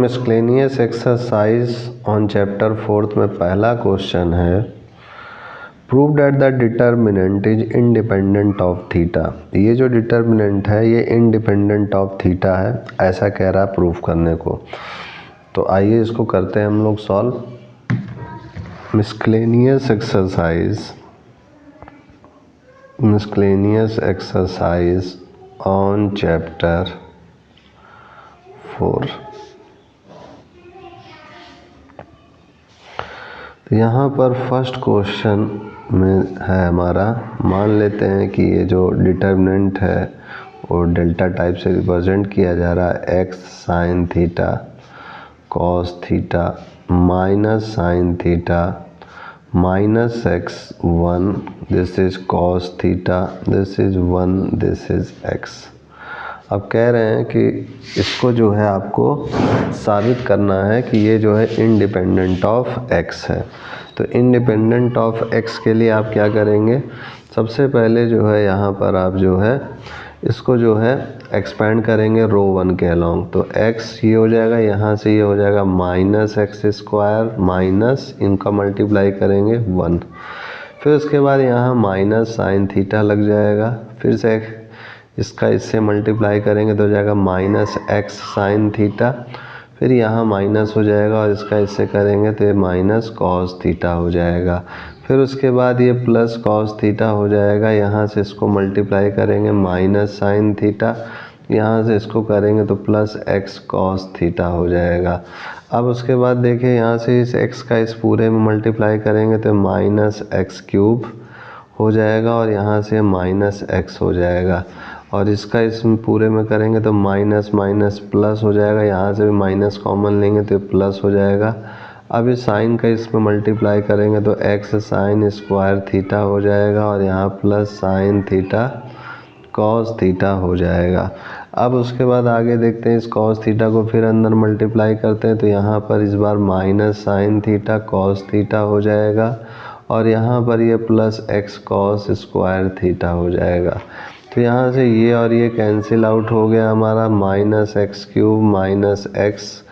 Miscellaneous exercise on chapter 4 में पहला question है prove that the determinant is independent of theta. ये जो डिटर्मिनेंट है ये इंडिपेंडेंट ऑफ थीटा है, ऐसा कह रहा है प्रूफ करने को। तो आइए इसको करते हैं हम लोग solve. Miscellaneous exercise on chapter 4। तो यहाँ पर फर्स्ट क्वेश्चन में है हमारा, मान लेते हैं कि ये जो डिटर्मिनेंट है वो डेल्टा टाइप से रिप्रेजेंट किया जा रहा है x sign theta cos theta minus sine theta minus x 1, this is cos theta, this is 1, this is x. अब कह रहे हैं कि इसको जो है आपको साबित करना है कि ये जो है इंडिपेंडेंट ऑफ एक्स है। तो इंडिपेंडेंट ऑफ एक्स के लिए आप क्या करेंगे, सबसे पहले जो है यहाँ पर आप जो है इसको जो है एक्सपेंड करेंगे रो 1 के अलॉन्ग। तो एक्स ये हो जाएगा, यहाँ से ये हो जाएगा माइनस एक्स स्क्वायर माइनस इनका मल्टीप्लाई करेंगे 1। फिर उसके बाद यहाँ माइनस साइन थीटा लग जाएगा, फिर से इसका इससे मल्टीप्लाई करेंगे तो हो जाएगा माइनस एक्स साइन थीटा, फिर यहाँ माइनस हो जाएगा और इसका इससे करेंगे तो ये माइनस कॉस थीटा हो जाएगा। फिर उसके बाद ये प्लस कॉस थीटा हो जाएगा, यहाँ से इसको मल्टीप्लाई करेंगे माइनस साइन थीटा, यहाँ से इसको करेंगे तो प्लस एक्स कॉस थीटा हो जाएगा। अब उसके बाद देखिए यहाँ से इस एक्स का इस पूरे में मल्टीप्लाई करेंगे तो माइनस एक्स क्यूब हो जाएगा और यहाँ से माइनस एक्स हो जाएगा, और इसका इसमें पूरे में करेंगे तो माइनस माइनस प्लस हो जाएगा, यहाँ से भी माइनस कॉमन लेंगे तो प्लस हो जाएगा। अब इस साइन का इसमें मल्टीप्लाई करेंगे तो एक्स साइन स्क्वायर थीटा हो जाएगा और यहाँ plus sign theta cos theta हो जाएगा। अब उसके बाद आगे देखते हैं, इस कॉस थीटा को फिर अंदर मल्टीप्लाई करते हैं तो यहाँ पर इस बार minus sine theta cos theta हो जाएगा और यहाँ पर ये plus x cos square theta हो जाएगा। तो यहाँ से ये और ये कैंसिल आउट हो गया हमारा, minus x cube minus x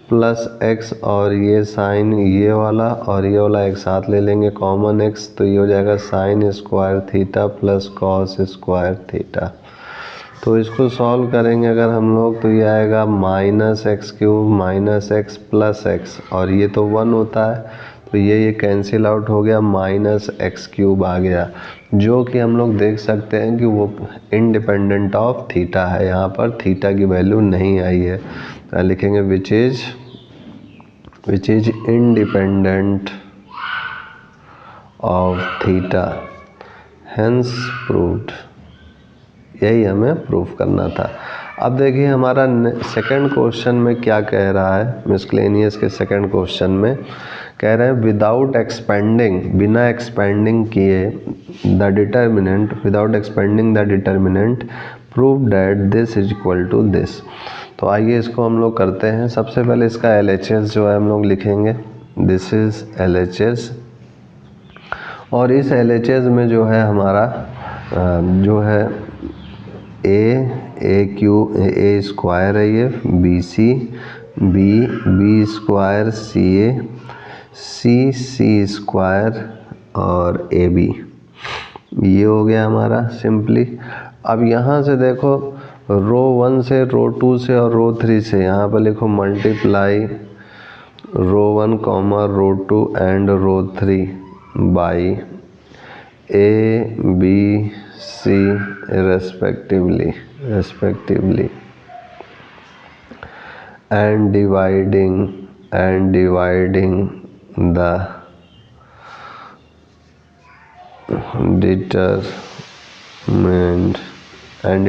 plus x और ये साइन ये वाला और ये वाला एक साथ ले लेंगे कॉमन एक्स, तो ये हो जाएगा sine square theta plus cos square theta. तो इसको सॉल्व करेंगे अगर हम लोग तो ये आएगा minus x cube minus x plus x और ये तो 1 होता है तो ये कैंसिल आउट हो गया, माइनस एक्स क्यूब आ गया, जो कि हम लोग देख सकते हैं कि वो इंडिपेंडेंट ऑफ थीटा है। यहाँ पर थीटा की वैल्यू नहीं आई है, तो लिखेंगे which is independent of theta, hence proved. यही हमें प्रूफ करना था। अब देखिए हमारा सेकंड क्वेश्चन में क्या कह रहा है, मिसलेनियस के सेकंड क्वेश्चन में कह रहे हैं विदाउट एक्सपेंडिंग, बिना एक्सपेंडिंग किए the determinant, without expanding the determinant prove that this is equal to this. तो आइए इसको हम लोग करते हैं। सबसे पहले इसका LHS जो है हम लोग लिखेंगे, दिस इज LHS, और इस LHS में जो है हमारा जो है ए स्क्वायर है, ये BC बी स्क्वायर सी स्क्वायर और AB, ये हो गया हमारा सिंपली। अब यहाँ से देखो रो 1 से रो 2 से और रो 3 से यहाँ पर लिखो multiply row 1 comma row 2 and row 3 by ABC respectively and dividing the determinant and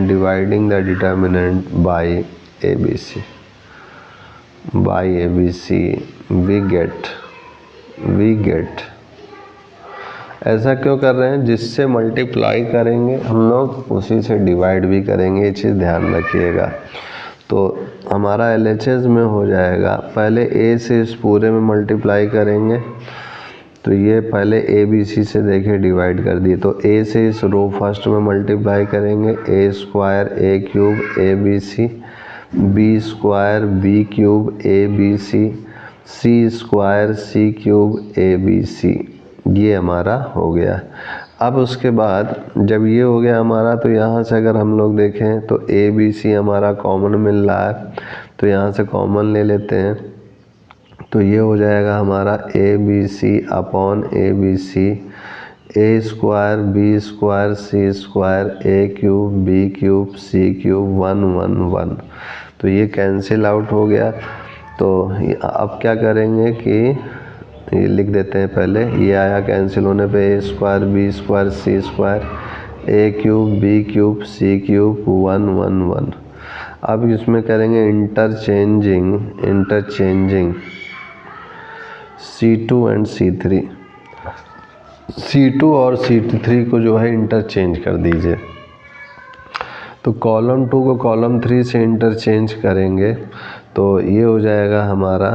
dividing the determinant by ABC we get ऐसा क्यों कर रहे हैं, जिससे मल्टीप्लाई करेंगे हम लोग उसी से डिवाइड भी करेंगे, ये चीज़ ध्यान रखिएगा। तो हमारा LHS में हो जाएगा, पहले A से इस पूरे में मल्टीप्लाई करेंगे तो ये पहले ABC से देखिए डिवाइड कर दिए, तो A से इस रो फर्स्ट में मल्टीप्लाई करेंगे A square A cube ABC B square B cube A B C, C square C cube A B C, ये हमारा हो गया। अब उसके बाद जब ये हो गया हमारा, तो यहाँ से अगर हम लोग देखें तो ए बी सी हमारा कॉमन मिल रहा है, तो यहाँ से कॉमन ले लेते हैं, तो ये हो जाएगा हमारा A B C upon A B C, A square B square C square A cube B cube C cube 1 1 1, तो ये कैंसिल आउट हो गया। तो अब क्या करेंगे कि ये लिख देते हैं पहले, ये आया कैंसिल होने पे, ए square B square C square A cube B cube C cube 1 1 1। अब इसमें करेंगे interchanging C2 and C3, C2 और C3 को जो है इंटरचेंज कर दीजिए। तो कॉलम 2 को कॉलम 3 से इंटरचेंज करेंगे, तो ये हो जाएगा हमारा,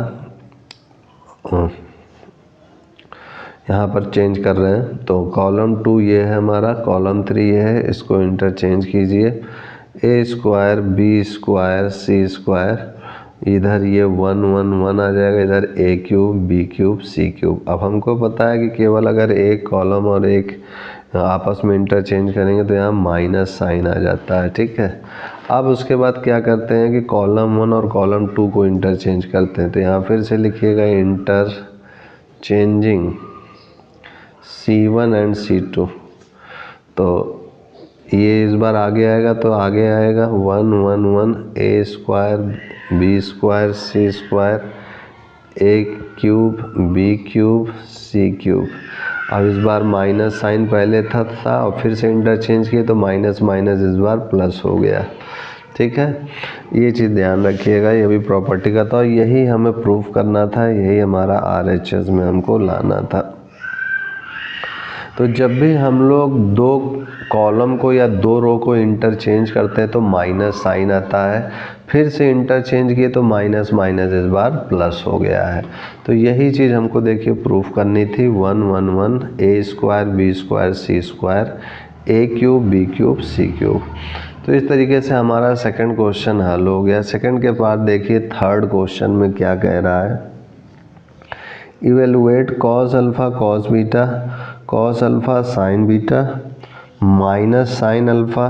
यहाँ पर चेंज कर रहे हैं, तो कॉलम 2 ये है हमारा, कॉलम 3 ये है, इसको इंटरचेंज कीजिए। ए स्क्वायर बी स्क्वायर सी स्क्वायर, इधर ये 1 1 1 आ जाएगा, इधर ए cube B cube C cube. अब हमको पता है कि केवल अगर एक कॉलम और एक आपस में इंटरचेंज करेंगे तो यहाँ माइनस साइन आ जाता है, ठीक है। अब उसके बाद क्या करते हैं कि कॉलम 1 और कॉलम 2 को इंटरचेंज करते हैं, तो यहाँ फिर से लिखिएगा इंटरचेंजिंग C1 एंड C2, तो ये इस बार आगे आएगा, तो आगे आएगा 1 1 1 ए square B square C square A cube B cube C cube. अब इस बार माइनस साइन पहले था और फिर से इंटरचेंज किए, तो माइनस माइनस इस बार प्लस हो गया, ठीक है। ये चीज़ ध्यान रखिएगा, ये भी प्रॉपर्टी का था, यही हमें प्रूफ करना था, यही हमारा RHS में हमको लाना था। तो जब भी हम लोग दो कॉलम को या दो रो को इंटरचेंज करते हैं तो माइनस साइन आता है, फिर से इंटरचेंज किए तो माइनस माइनस इस बार प्लस हो गया है। तो यही चीज़ हमको देखिए प्रूफ करनी थी, 1 1 1 ए square B square C square A cube B cube C cube. तो इस तरीके से हमारा सेकंड क्वेश्चन हल हो गया। सेकंड के बाद देखिए थर्ड क्वेश्चन में क्या कह रहा है, evaluate cos alpha cos beta cos alpha sign beta minus sine alpha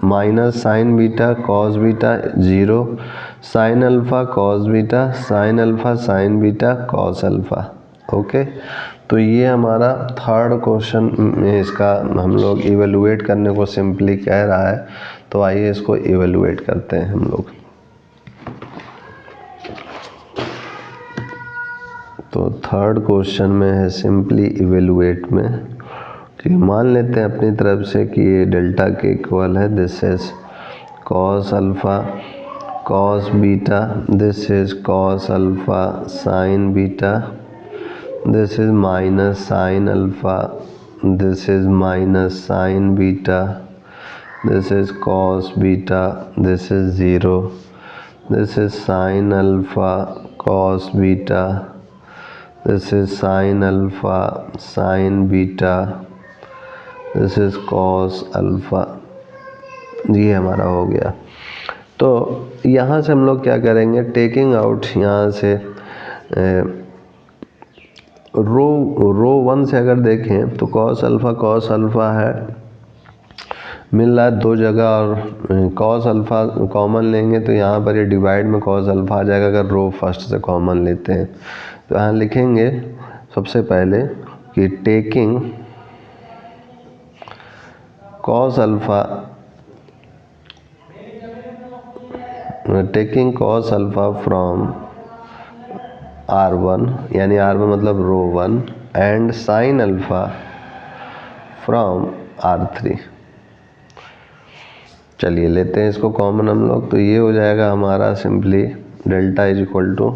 minus sign beta cos beta 0 sine alpha cos beta sine alpha sine beta cos alpha. Okay, तो ये हमारा थर्ड क्वेश्चन में इसका हम लोग इवेलुएट करने को simply कह रहा है, तो आइए इसको इवेलुएट करते हैं हम लोग। तो थर्ड क्वेश्चन में है सिंपली इवेलुएट में कि मान लेते हैं अपनी तरफ से कि ये डेल्टा के इक्वल है, this is cos alpha cos beta, this is cos alpha sign beta, this is minus sine alpha, this is minus sign beta, this is cos beta, this is 0, this is sine alpha cos beta, this is sin alpha sin beta, this is cos alpha। ये हमारा हो गया। तो यहाँ से हम लोग क्या करेंगे, टेकिंग आउट यहाँ से रो 1 से अगर देखें तो cos अल्फ़ा है, मिल रहा है दो जगह, और cos अल्फ़ा कॉमन लेंगे तो यहाँ पर ये डिवाइड में cos अल्फ़ा आ जाएगा अगर रो फर्स्ट से कॉमन लेते हैं। तो यहाँ लिखेंगे सबसे पहले कि taking cos alpha from R1, यानी R1 मतलब रो 1, and sine alpha from R3। चलिए लेते हैं इसको कॉमन हम लोग, तो ये हो जाएगा हमारा simply delta is equal to,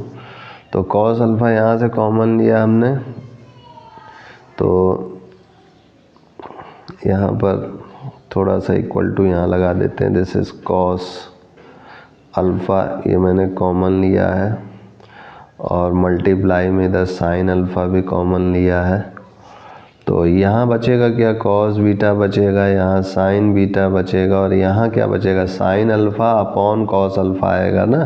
तो cos अल्फ़ा यहाँ से कॉमन लिया हमने, तो यहाँ पर थोड़ा सा इक्वल टू यहाँ लगा देते हैं, दिस इज cos अल्फ़ा, ये मैंने कॉमन लिया है, और मल्टीप्लाई में इधर साइन अल्फ़ा भी कॉमन लिया है, तो यहाँ बचेगा क्या, कॉस बीटा बचेगा, यहाँ साइन बीटा बचेगा, और यहाँ क्या बचेगा, sine alpha upon cos alpha आएगा ना,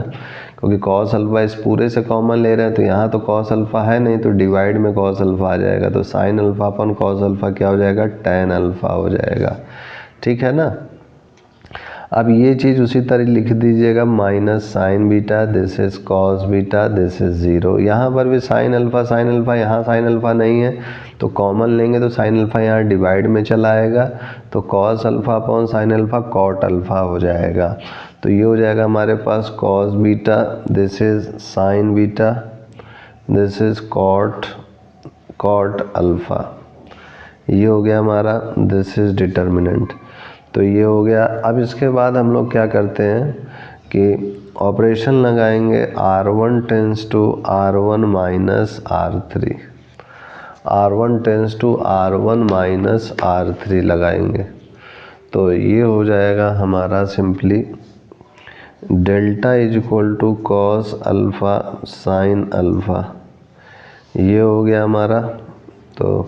क्योंकि कॉस अल्फ़ा इस पूरे से कॉमन ले रहे हैं, तो यहाँ तो कॉस अल्फ़ा है नहीं, तो डिवाइड में कॉस अल्फ़ा आ जाएगा, तो sine alpha upon cos alpha क्या हो जाएगा, टैन अल्फ़ा हो जाएगा। ठीक है ना। अब ये चीज़ उसी तरह लिख दीजिएगा, minus sign beta, this is cos beta, this is zero. यहाँ पर भी साइन अल्फ़ा, यहाँ साइन अल्फ़ा नहीं है तो कॉमन लेंगे तो साइन अल्फ़ा यहाँ डिवाइड में चला आएगा, तो cos alpha upon sine alpha cot alpha हो जाएगा। तो ये हो जाएगा हमारे पास cos beta, this is sine beta, this is cot alpha. ये हो गया हमारा, दिस इज डिटर्मिनेंट। तो ये हो गया। अब इसके बाद हम लोग क्या करते हैं कि ऑपरेशन लगाएंगे, R1 tends to R1 minus R3, R1 tends to R1 minus R3 लगाएंगे। तो ये हो जाएगा हमारा simply delta is equal to cos alpha sine alpha. ये हो गया हमारा। तो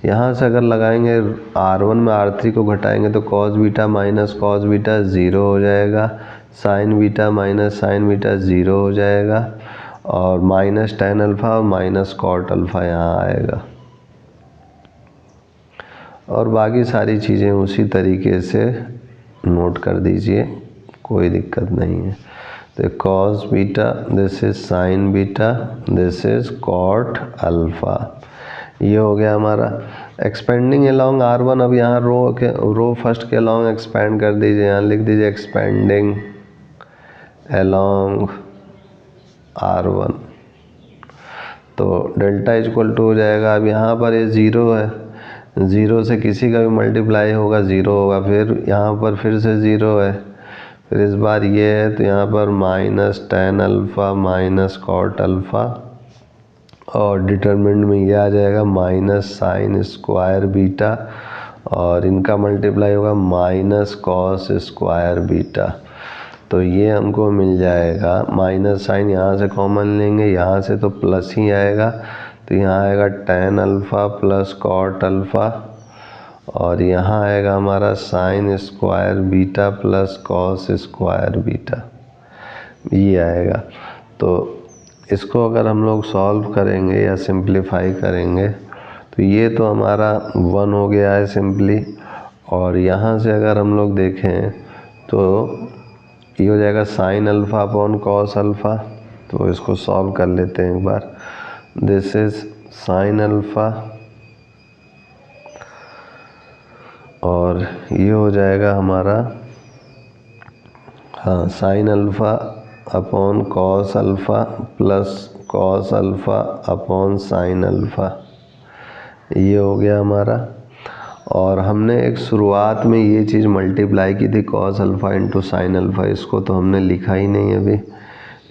यहाँ से अगर लगाएंगे R1 में R3 को घटाएंगे तो cos beta minus cos beta zero हो जाएगा, sign beta minus sign beta zero हो जाएगा, और माइनस टैन अल्फ़ा और माइनस कॉट अल्फ़ा यहाँ आएगा। और बाकी सारी चीज़ें उसी तरीके से नोट कर दीजिए, कोई दिक्कत नहीं है। तो cos beta, this is sine beta, this is cot alpha. ये हो गया हमारा। एक्सपेंडिंग अलोंग R1, अब यहाँ रो फर्स्ट के अलोंग एक्सपेंड कर दीजिए, यहाँ लिख दीजिए एक्सपेंडिंग अलोंग R1। तो डेल्टा इक्वल टू हो जाएगा, अब यहाँ पर ये ज़ीरो है, ज़ीरो से किसी का भी मल्टीप्लाई होगा ज़ीरो होगा, फिर यहाँ पर फिर से ज़ीरो है, फिर इस बार ये है तो यहाँ पर minus tan alpha minus cot alpha, और डिटरमिनेंट में ये आ जाएगा माइनस साइन स्क्वायर बीटा, और इनका मल्टीप्लाई होगा माइनस कॉस स्क्वायर बीटा। तो ये हमको मिल जाएगा, माइनस साइन यहाँ से कॉमन लेंगे, यहाँ से तो प्लस ही आएगा, तो यहाँ आएगा tan alpha plus cot alpha, और यहाँ आएगा हमारा sine square beta plus cos square beta, ये आएगा। तो इसको अगर हम लोग सॉल्व करेंगे या सिंप्लीफाई करेंगे तो ये तो हमारा 1 हो गया है सिंपली, और यहाँ से अगर हम लोग देखें तो ये हो जाएगा sine alpha upon cos alpha. तो इसको सॉल्व कर लेते हैं एक बार। दिस इज साइन अल्फ़ा, और ये हो जाएगा हमारा, हाँ, sine alpha upon cos alpha plus cos alpha upon sine alpha, ये हो गया हमारा। और हमने एक शुरुआत में ये चीज़ मल्टीप्लाई की थी, cos alpha into sine alpha, इसको तो हमने लिखा ही नहीं अभी,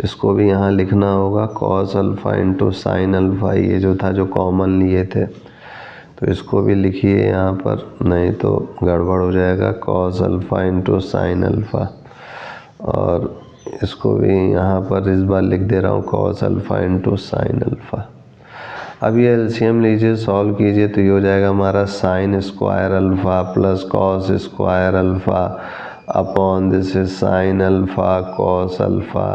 इसको भी यहाँ लिखना होगा, cos alpha into sine alpha, ये जो था जो कॉमन लिए थे, तो इसको भी लिखिए यहाँ पर, नहीं तो गड़बड़ हो जाएगा, cos alpha into sine alpha, और इसको भी यहाँ पर इस बार लिख दे रहा हूँ, cos alpha into sine alpha. अब ये एलसीएम लीजिए, सॉल्व कीजिए, तो ये हो जाएगा हमारा sine square alpha plus cos square alpha upon this is sine alpha cos alpha,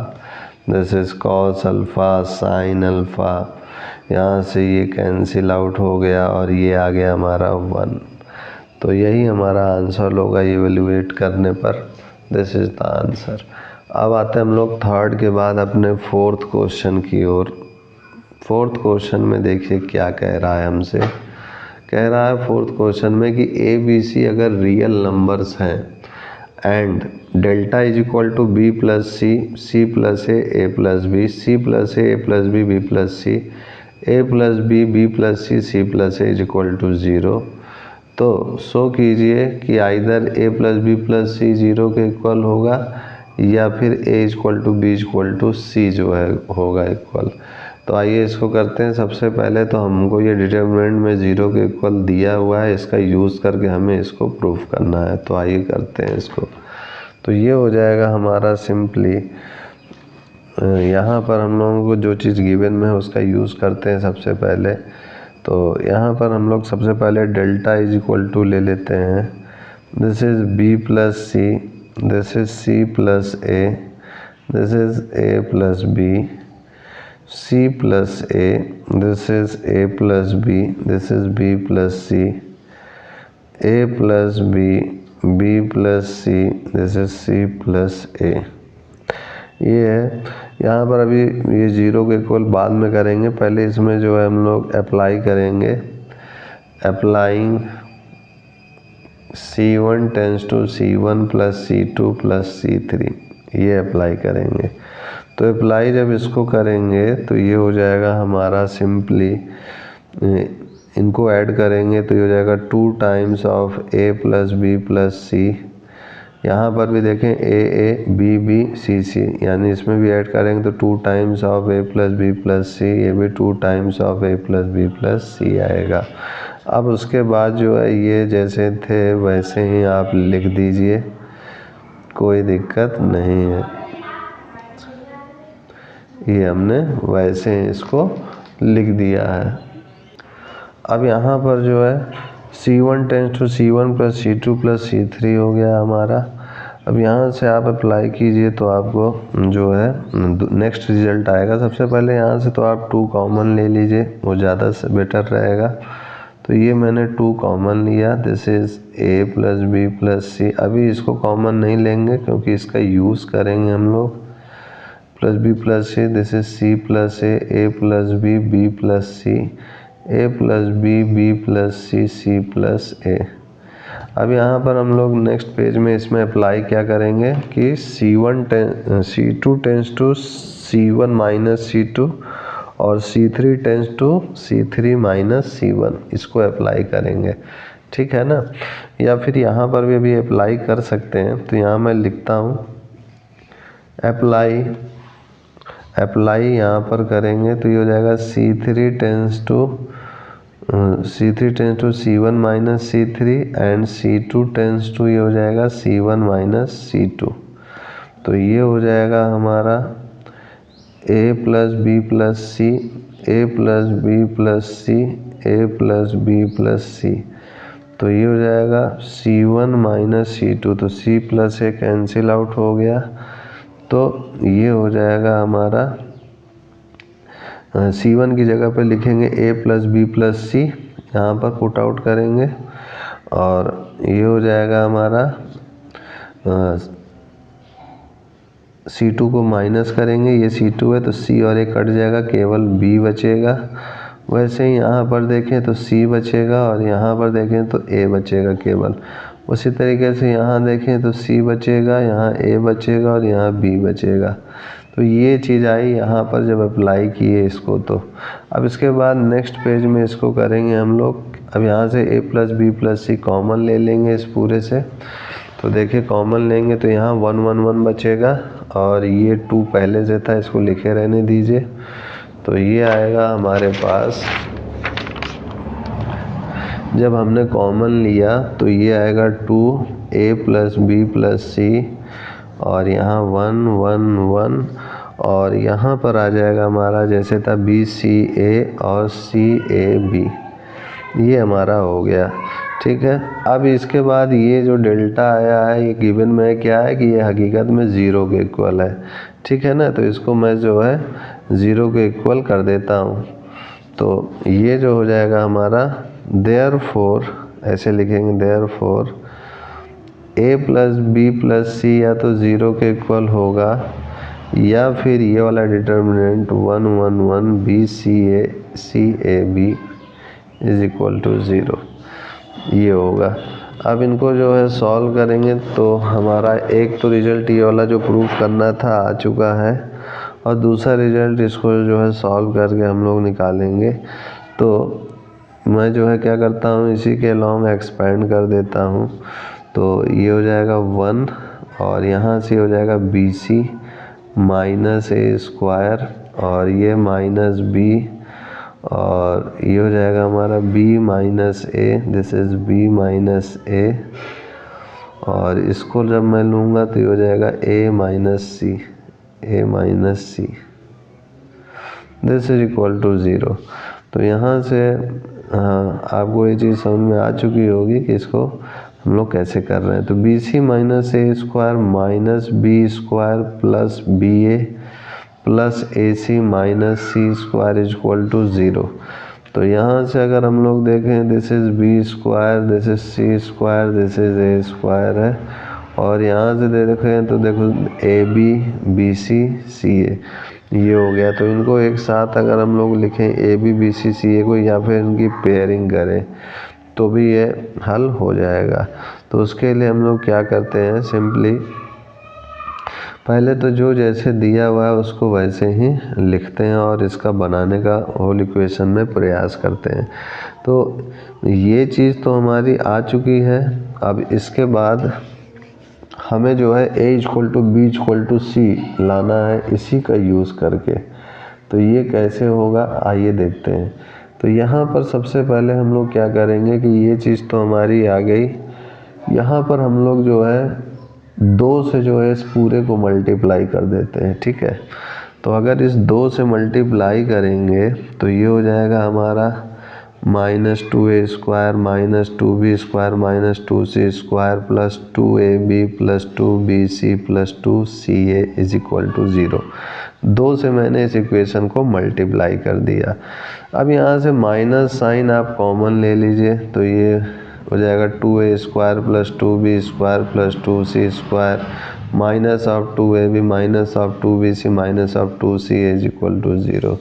this is cos alpha sine alpha, यहाँ से ये कैंसिल आउट हो गया और ये आ गया हमारा 1। तो यही हमारा आंसर होगा इवेल्युएट करने पर, दिस इज़ द आंसर। अब आते हैं हम लोग थर्ड के बाद अपने फोर्थ क्वेश्चन की ओर। फोर्थ क्वेश्चन में देखिए क्या कह रहा है हमसे। कह रहा है फोर्थ क्वेश्चन में कि ए बी सी अगर रियल नंबर्स हैं and delta is equal to b plus c plus A plus B, C plus A plus B plus C, A plus B plus c plus a is equal to 0, तो show कीजिए कि either a plus B plus c 0 के इक्वल होगा या फिर a equal to B equal to c जो है होगा इक्वल। तो आइए इसको करते हैं। सबसे पहले तो हमको ये डिटरमिनेंट में 0 के इक्वल दिया हुआ है, इसका यूज़ करके हमें इसको प्रूफ करना है। तो आइए करते हैं इसको। तो ये हो जाएगा हमारा सिंपली, यहाँ पर हम लोगों को जो चीज़ गिवन में है उसका यूज़ करते हैं सबसे पहले। तो यहाँ पर हम लोग सबसे पहले डेल्टा इज इक्वल टू ले लेते हैं, this is B plus C, this is C plus A, this is A plus B, C plus A, this is A plus B, this is B plus C, A plus B, B plus C, this is C plus A. ये है। यहाँ पर अभी ये zero के equal बाद में करेंगे, पहले इसमें जो है हम लोग अप्लाई करेंगे, applying C1 tends to C1 plus C2 plus C3, ये अप्लाई करेंगे। तो अप्लाई जब इसको करेंगे तो ये हो जाएगा हमारा, सिंपली इनको ऐड करेंगे तो ये हो जाएगा 2 times of A plus B plus C. यहाँ पर भी देखें ए बी बी सी सी, यानी इसमें भी ऐड करेंगे तो 2 times of A plus B plus C, ये भी 2 times of A plus B plus C आएगा। अब उसके बाद जो है ये जैसे थे वैसे ही आप लिख दीजिए, कोई दिक्कत नहीं है। ये हमने वैसे ही इसको लिख दिया है। अब यहाँ पर जो है C1 tends to C1 plus C2 plus C3 हो गया हमारा। अब यहाँ से आप अप्लाई कीजिए तो आपको जो है नेक्स्ट रिजल्ट आएगा। सबसे पहले यहाँ से तो आप 2 कॉमन ले लीजिए, वो ज़्यादा बेटर रहेगा। तो ये मैंने 2 कॉमन लिया, this is A plus B plus C. अभी इसको कॉमन नहीं लेंगे क्योंकि इसका यूज़ करेंगे हम लोग, plus B plus C, this is C plus A plus B, B plus C, A plus B, B plus C, C plus A. अब यहाँ पर हम लोग नेक्स्ट पेज में इसमें अप्लाई क्या करेंगे कि C2 tends to C1 minus C2 और C3 tends to C3 minus C1, इसको अप्लाई करेंगे, ठीक है ना। या फिर यहाँ पर भी अभी अप्लाई कर सकते हैं। तो यहाँ मैं लिखता हूँ अप्लाई यहाँ पर करेंगे तो ये हो जाएगा C3 tends to C1 minus C3 and C2 tends to ये हो जाएगा C1 माइनस C2। तो ये हो जाएगा हमारा A plus B plus C, A plus B plus C, A plus B plus C. तो ये हो जाएगा C1 माइनस C2, तो C plus A cancel out हो गया। तो ये हो जाएगा हमारा C1 की जगह पे लिखेंगे A plus B plus C, यहाँ पर पुट आउट करेंगे और ये हो जाएगा हमारा C2 को माइनस करेंगे, ये C2 है तो C और A कट जाएगा, केवल B बचेगा। वैसे ही यहाँ पर देखें तो C बचेगा और यहाँ पर देखें तो A बचेगा केवल। उसी तरीके से यहाँ देखें तो C बचेगा, यहाँ A बचेगा और यहाँ B बचेगा। तो ये चीज़ आई यहाँ पर जब अप्लाई किए इसको। तो अब इसके बाद नेक्स्ट पेज में इसको करेंगे हम लोग। अब यहाँ से A plus B plus C common ले लेंगे इस पूरे से। तो देखिए कॉमन लेंगे तो यहाँ 1 1 1 बचेगा और ये 2 पहले से था, इसको लिखे रहने दीजिए। तो ये आएगा हमारे पास, जब हमने कॉमन लिया तो ये आएगा 2A प्लस बी प्लस सी और यहाँ 1 1 1 और यहाँ पर आ जाएगा हमारा जैसे था BCA और CAB, ये हमारा हो गया, ठीक है। अब इसके बाद ये जो डेल्टा आया है ये गिवन में क्या है कि ये हकीकत में 0 के इक्वल है, ठीक है ना। तो इसको मैं जो है 0 के इक्वल कर देता हूँ। तो ये जो हो जाएगा हमारा देयरफॉर, ऐसे लिखेंगे therefore A plus B plus C या तो 0 के इक्वल होगा या फिर ये वाला determinant 1 1 1 BCA CAB is equal to 0, ये होगा। अब इनको जो है सॉल्व करेंगे तो हमारा एक तो रिजल्ट ये वाला जो प्रूफ करना था आ चुका है और दूसरा रिजल्ट इसको जो है सॉल्व करके हम लोग निकालेंगे। तो मैं जो है क्या करता हूँ, इसी के लॉन्ग एक्सपेंड कर देता हूँ। तो ये हो जाएगा 1 और यहाँ से हो जाएगा BC माइनस A स्क्वायर और ये माइनस B और ये हो जाएगा हमारा B minus A, this is B minus A और इसको जब मैं लूँगा तो ये हो जाएगा A minus C, this is equal to 0। तो यहाँ से हाँ, आपको ये चीज़ समझ में आ चुकी होगी कि इसको हम लोग कैसे कर रहे हैं। तो B C minus A square minus B square plus B A plus A C minus C square is equal to 0। तो यहाँ से अगर हम लोग देखें, this is B square, this is C square, this is A square है, और यहाँ से देखें तो देखो ए बी बी सी सी ए, ये हो गया। तो इनको एक साथ अगर हम लोग लिखें ए बी बी सी सी ए को, या फिर इनकी पेयरिंग करें तो भी ये हल हो जाएगा। तो उसके लिए हम लोग क्या करते हैं, सिंपली पहले तो जो जैसे दिया हुआ है उसको वैसे ही लिखते हैं और इसका बनाने का होल इक्वेशन में प्रयास करते हैं। तो ये चीज़ तो हमारी आ चुकी है। अब इसके बाद हमें जो है a equal to B equal to C लाना है इसी का यूज़ करके। तो ये कैसे होगा आइए देखते हैं। तो यहाँ पर सबसे पहले हम लोग क्या करेंगे कि ये चीज़ तो हमारी आ गई, यहाँ पर हम लोग जो है 2 से जो है इस पूरे को मल्टीप्लाई कर देते हैं, ठीक है। तो अगर इस 2 से मल्टीप्लाई करेंगे तो ये हो जाएगा हमारा minus 2a square minus 2b square minus 2c square plus 2ab plus 2bc plus 2ca is equal to 0। 2 से मैंने इस इक्वेशन को मल्टीप्लाई कर दिया। अब यहाँ से माइनस साइन आप कॉमन ले लीजिए, तो ये हो जाएगा 2a square plus 2b square plus 2c square minus of 2ab minus of 2bc minus of 2c is equal to 0।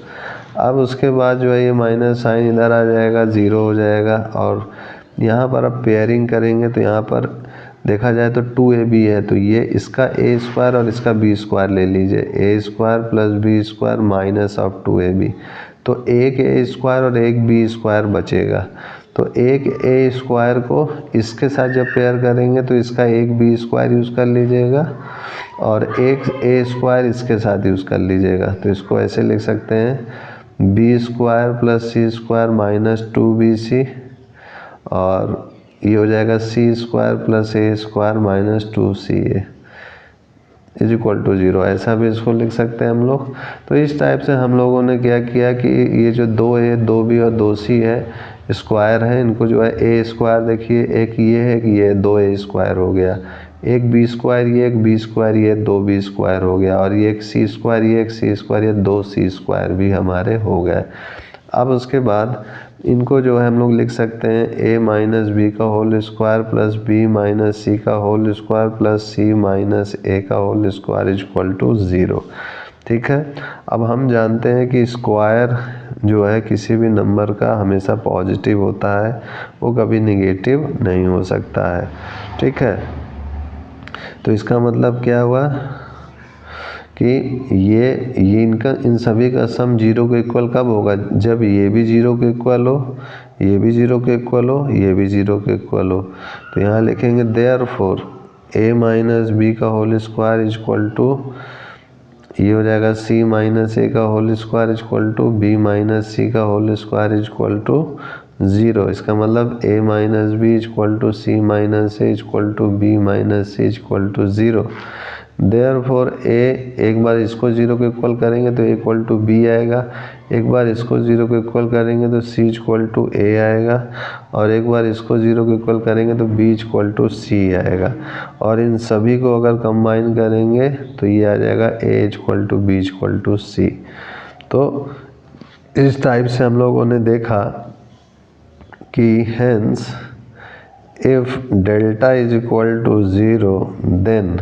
अब उसके बाद जो है ये माइनस साइन इधर आ जाएगा, 0 हो जाएगा, और यहाँ पर अब पेयरिंग करेंगे तो यहाँ पर देखा जाए तो 2ab है, तो ये इसका a स्क्वायर और इसका b स्क्वायर ले लीजिए, a square plus b square minus of 2ab। तो एक a स्क्वायर और एक b स्क्वायर बचेगा। तो एक a स्क्वायर को इसके साथ जब पेयर करेंगे तो इसका एक b स्क्वायर यूज़ कर लीजिएगा और एक a स्क्वायर इसके साथ यूज़ कर लीजिएगा। तो इसको ऐसे लिख सकते हैं b square plus c square minus 2bc, और ये हो जाएगा c square plus a square minus 2ca is equal to 0। ऐसा भी इसको लिख सकते हैं हम लोग। तो इस टाइप से हम लोगों ने क्या किया कि ये जो 2a 2b और 2c है स्क्वायर है, इनको जो है a स्क्वायर देखिए, एक ये है कि ये 2a स्क्वायर हो गया, एक b स्क्वायर ये, एक b स्क्वायर ये, 2b स्क्वायर हो गया, और ये एक c स्क्वायर ये, एक c स्क्वायर ये, 2c स्क्वायर भी हमारे हो गए। अब उसके बाद इनको जो है हम लोग लिख सकते हैं a माइनस बी का whole square plus b minus C का whole square plus c minus a का whole square is equal to 0, ठीक है। अब हम जानते हैं कि स्क्वायर जो है किसी भी नंबर का हमेशा पॉजिटिव होता है, वो कभी नेगेटिव नहीं हो सकता है, ठीक है। तो इसका मतलब क्या हुआ कि ये इनका इन सभी का सम 0 के इक्वल कब होगा, जब ये भी 0 के इक्वल हो, ये भी 0 के इक्वल हो, ये भी 0 के इक्वल हो। तो यहाँ लिखेंगे देयरफॉर a माइनस बी का whole square is equal to, ये हो जाएगा c माइनस a का whole square is equal to b minus c का whole square is equal to 0। इसका मतलब a minus b is equal to c minus a is equal to b minus c is equal to 0। Therefore a, एक बार इसको 0 के equal करेंगे तो equal to b आएगा, एक बार इसको 0 के इक्वल करेंगे तो c इक्वल टू a आएगा, और एक बार इसको 0 के इक्वल करेंगे तो b इक्वल टू c आएगा, और इन सभी को अगर कंबाइन करेंगे तो ये आ जाएगा a equal to b equal to c। तो इस टाइप से हम लोगों ने देखा कि hence if delta is equal to 0 then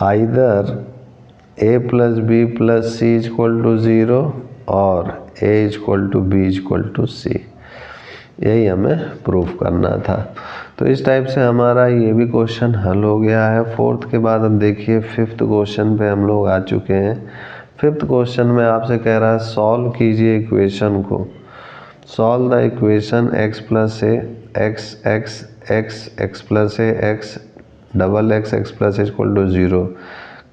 either a plus b plus c is equal to 0 और a is equal to b is equal to c, यही हमें प्रूफ करना था। तो इस टाइप से हमारा ये भी क्वेश्चन हल हो गया है। 4th के बाद अब देखिए 5th क्वेश्चन पे हम लोग आ चुके हैं। 5th क्वेश्चन में आपसे कह रहा है सॉल्व कीजिए इक्वेशन को, solve the equation x plus a x x x x plus a x double x x plus equal to 0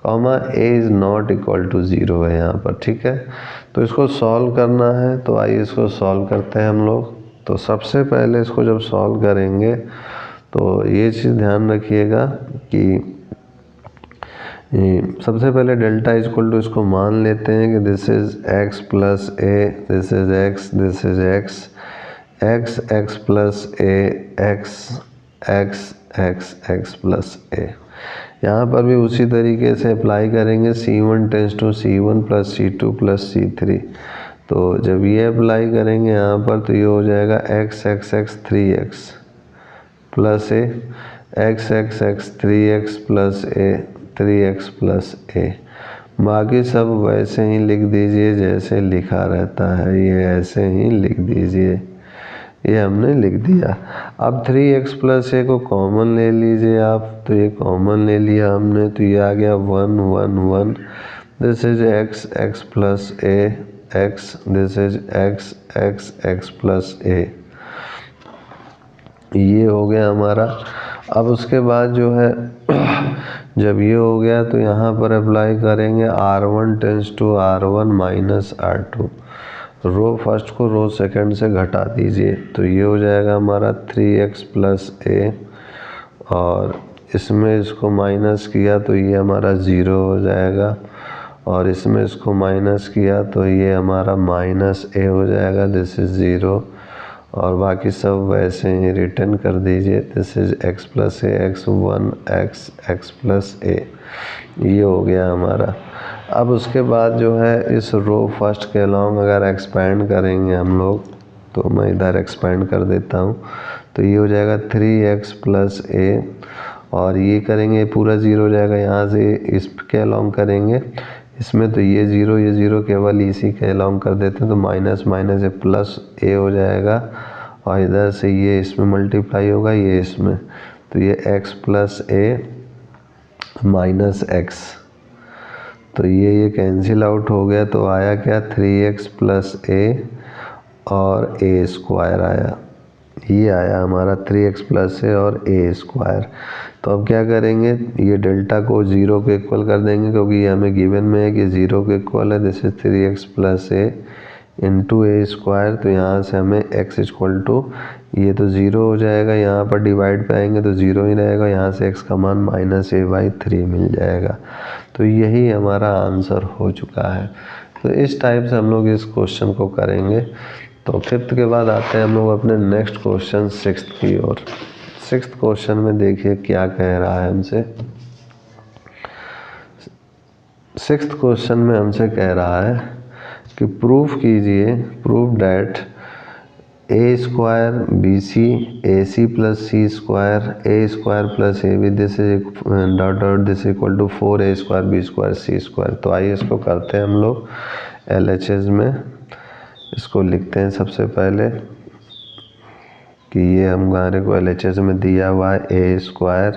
comma a is not equal to 0 है यहाँ पर, ठीक है। तो इसको सॉल्व करना है, तो आइए इसको सॉल्व करते हैं हम लोग। तो सबसे पहले इसको जब सॉल्व करेंगे तो ये चीज़ ध्यान रखिएगा कि सबसे पहले डेल्टा इक्वल टू इसको मान लेते हैं कि this is x plus A, this is x, this is x, x plus A, x plus A. यहाँ पर भी उसी तरीके से अप्लाई करेंगे, C1 tends to C1 plus C2 plus C3। तो जब ये अप्लाई करेंगे यहाँ पर तो ये हो जाएगा x 3x plus A, x 3x plus A, 3x plus ए। बाकी सब वैसे ही लिख दीजिए जैसे लिखा रहता है, ये ऐसे ही लिख दीजिए, ये हमने लिख दिया। अब 3x प्लस ए को कॉमन ले लीजिए आप, तो ये कॉमन ले लिया हमने, तो ये आ गया 1 1 1। This is x plus A, x, this is x plus A, ये हो गया हमारा। अब उसके बाद जो है जब ये हो गया तो यहाँ पर अप्लाई करेंगे R1 tends to R1 minus R2। Row first को रो सेकंड से घटा दीजिए, तो ये हो जाएगा हमारा 3x प्लस ए, और इसमें इसको माइनस किया तो ये हमारा 0 हो जाएगा, और इसमें इसको माइनस किया तो ये हमारा माइनस ए हो जाएगा, दिस इज़ 0। और बाकी सब वैसे ही रिटर्न कर दीजिए, this is x plus A, x plus A, ये हो गया हमारा। अब उसके बाद जो है इस रो फर्स्ट के अलॉन्ग अगर एक्सपेंड करेंगे हम लोग, तो मैं इधर एक्सपेंड कर देता हूँ, तो ये हो जाएगा 3x प्लस ए, और ये करेंगे पूरा 0 हो जाएगा, यहाँ से इसके अलॉन्ग करेंगे इसमें, तो ये 0 केवल इसी के अलॉन्ग कर देते हैं, तो माइनस माइनस ए प्लस ए हो जाएगा, और इधर से ये इसमें मल्टीप्लाई होगा, ये इसमें, तो ये x प्लस ए माइनस x, तो ये कैंसिल आउट हो गया, तो आया क्या 3x प्लस ए और ए स्क्वायर आया, ये आया हमारा 3x प्लस ए और ए स्क्वायर। तो अब क्या करेंगे, ये डेल्टा को 0 के इक्वल कर देंगे, क्योंकि ये हमें गिवन में है कि 0 के इक्वल है, this is 3x plus A into A square. तो यहाँ से हमें x इक्वल टू, ये तो 0 हो जाएगा, यहाँ पर डिवाइड पे आएंगे तो 0 ही रहेगा, यहाँ से x का मान माइनस a/3 मिल जाएगा। तो यही हमारा आंसर हो चुका है। तो इस टाइप से हम लोग इस क्वेश्चन को करेंगे। तो 5th के बाद आते हैं हम लोग अपने नेक्स्ट क्वेश्चन 6th की ओर। 6th क्वेश्चन में देखिए क्या कह रहा है हमसे। 6th क्वेश्चन में हमसे कह रहा है कि प्रूफ कीजिए, proof that a square B C a C plus C square A square plus A B, this is dot dot this equal to 4a square B square C square. तो आइए इसको करते हैं हम लोग LHS में। इसको लिखते हैं सबसे पहले कि ये हमारे को LHS में दिया हुआ है ए स्क्वायर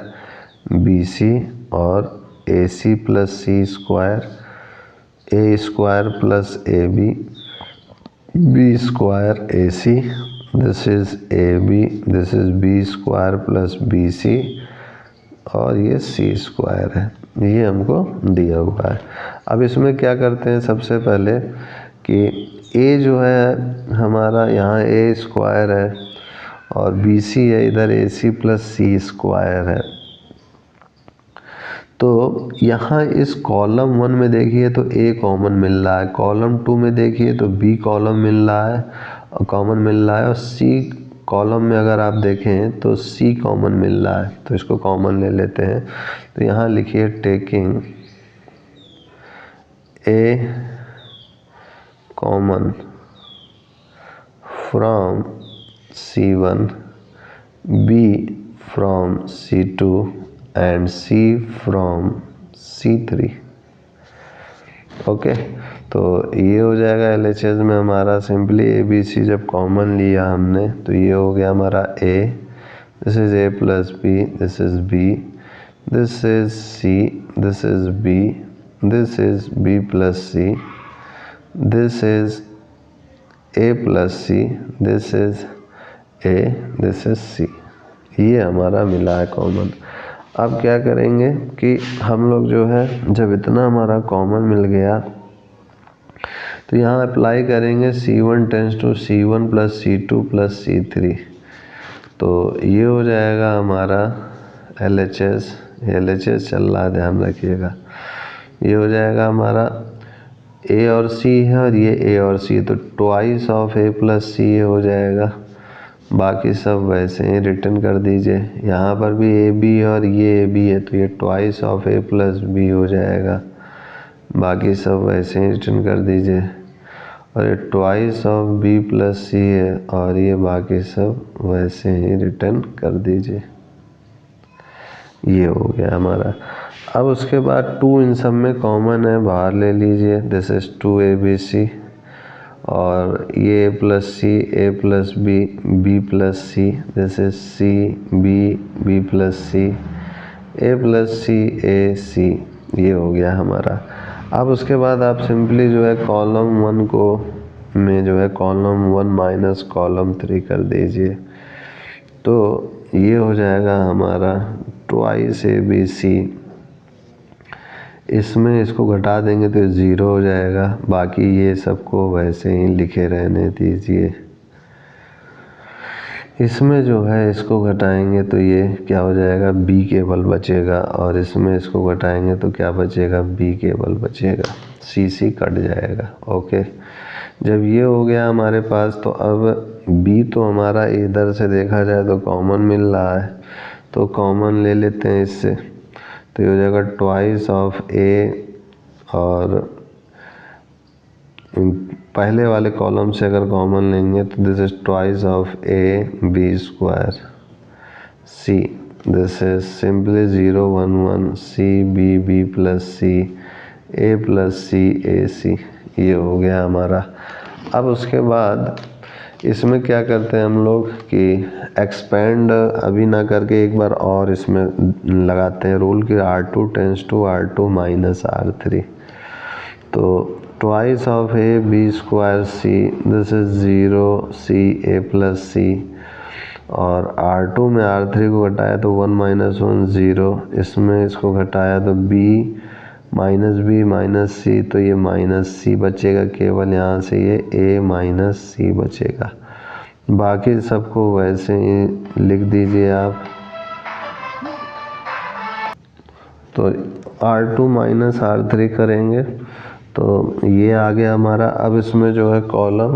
बी सी और A C plus C square, A square plus A B, B square A C, this is A B, this is B square plus B C, और ये सी स्क्वायर है, ये हमको दिया हुआ है। अब इसमें क्या करते हैं, सबसे पहले कि ए जो है हमारा यहाँ ए स्क्वायर है और बी सी है इधर ए सी प्लस सी स्क्वायर है। तो यहाँ इस कॉलम 1 में देखिए तो ए कॉमन मिल रहा है, कॉलम 2 में देखिए तो बी कॉलम मिल रहा है और कॉमन मिल रहा है, और सी कॉलम में अगर आप देखें तो सी कॉमन मिल रहा है, तो इसको कॉमन ले लेते हैं। तो यहाँ लिखिए taking a common from C1, B from C2 and C from C3। Okay, तो ये हो जाएगा LHS में हमारा सिंपली ABC जब कॉमन लिया हमने तो ये हो गया हमारा A, this is A plus B, this is B, this is C, this is B, this is B plus C, this is A plus C, this is A, this is C, ये हमारा मिला है common. अब क्या करेंगे कि हम लोग जो है जब इतना हमारा कॉमन मिल गया तो यहाँ अप्लाई करेंगे C1 tends to C1 plus C2 plus C3। तो ये हो जाएगा हमारा LHS चल रहा है, ध्यान रखिएगा। ये हो जाएगा हमारा A और C है और ये A और C, तो twice of A plus C हो जाएगा। बाकी सब वैसे ही रिटर्न कर दीजिए। यहाँ पर भी AB और ये AB है, तो ये twice of A plus B हो जाएगा। बाकी सब वैसे ही रिटर्न कर दीजिए। और ये twice of B plus C है और ये बाकी सब वैसे ही रिटर्न कर दीजिए। ये हो गया हमारा। अब उसके बाद 2 इन सब में कॉमन है, बाहर ले लीजिए। दिस इज 2ABC और ये A plus C, A plus B, B plus C, this is C, B, B plus C, A plus C, A, C। ये हो गया हमारा। अब उसके बाद आप सिंपली जो है कॉलम 1 को में जो है कॉलम 1 माइनस कॉलम 3 कर दीजिए। तो ये हो जाएगा हमारा ट्वाइस ABC। इसमें इसको घटा देंगे तो 0 हो जाएगा। बाकी ये सबको वैसे ही लिखे रहने दीजिए। इसमें जो है इसको घटाएंगे तो ये क्या हो जाएगा, B केवल बचेगा, और इसमें इसको घटाएंगे तो क्या बचेगा, B केवल बचेगा, CC कट जाएगा। ओके, जब ये हो गया हमारे पास, तो अब B तो हमारा इधर से देखा जाए तो कॉमन मिल रहा है, तो कॉमन ले लेते हैं इससे। तो ये हो जाएगा ट्वाइस ऑफ A, और पहले वाले कॉलम से अगर कॉमन लेंगे तो this is twice of A B square C, this is simply 0 1 1 C B B plus C A plus C A C। ये हो गया हमारा। अब उसके बाद इसमें क्या करते हैं हम लोग कि एक्सपेंड अभी ना करके एक बार और इसमें लगाते हैं रूल कि R2 tense to R2 minus R3। तो twice of A B square C, this is 0 C A plus C, और R2 में R3 को घटाया तो 1 माइनस 1 0, इसमें इसको घटाया तो B minus B minus C, तो ये माइनस C बचेगा केवल, यहाँ से ये A माइनस C बचेगा। बाकी सबको वैसे ही लिख दीजिए आप। तो R2 माइनस R3 करेंगे तो ये आ गया हमारा। अब इसमें जो है कॉलम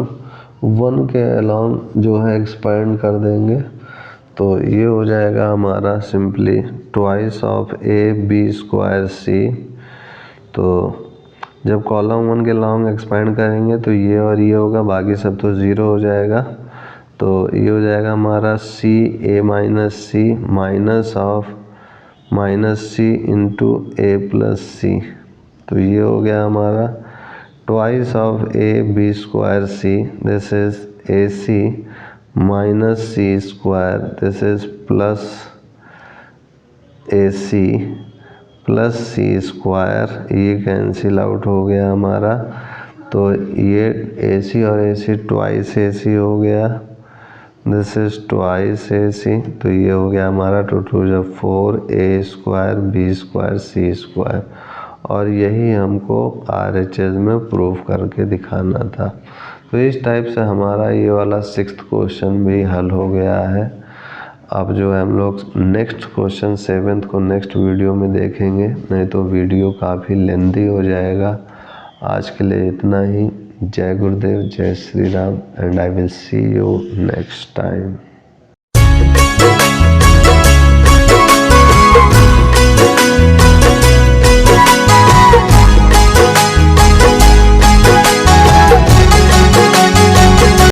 1 के अलॉन्ग जो है एक्सपेंड कर देंगे, तो ये हो जाएगा हमारा simply twice of A B square C। तो जब कॉलम 1 के लॉन्ग एक्सपेंड करेंगे तो ये और ये होगा, बाकी सब तो 0 हो जाएगा। तो ये हो जाएगा हमारा C A minus C minus of minus C into A plus C। तो ये हो गया हमारा twice of A B square C, this is AC minus C square, this is plus AC plus C square. ये cancel out हो गया हमारा। तो ये AC और AC ट्वाइस AC हो गया, दिस इज ट्वाइस AC। तो ये हो गया हमारा 2 2 जब 4 A square B square C square, और यही हमको RHS में प्रूफ करके दिखाना था। तो इस टाइप से हमारा ये वाला 6th क्वेश्चन भी हल हो गया है। अब जो है हम लोग नेक्स्ट क्वेश्चन 7th को नेक्स्ट वीडियो में देखेंगे, नहीं तो वीडियो काफ़ी लेंथी हो जाएगा। आज के लिए इतना ही। जय गुरुदेव, जय Shri Ram, and I will see you next time.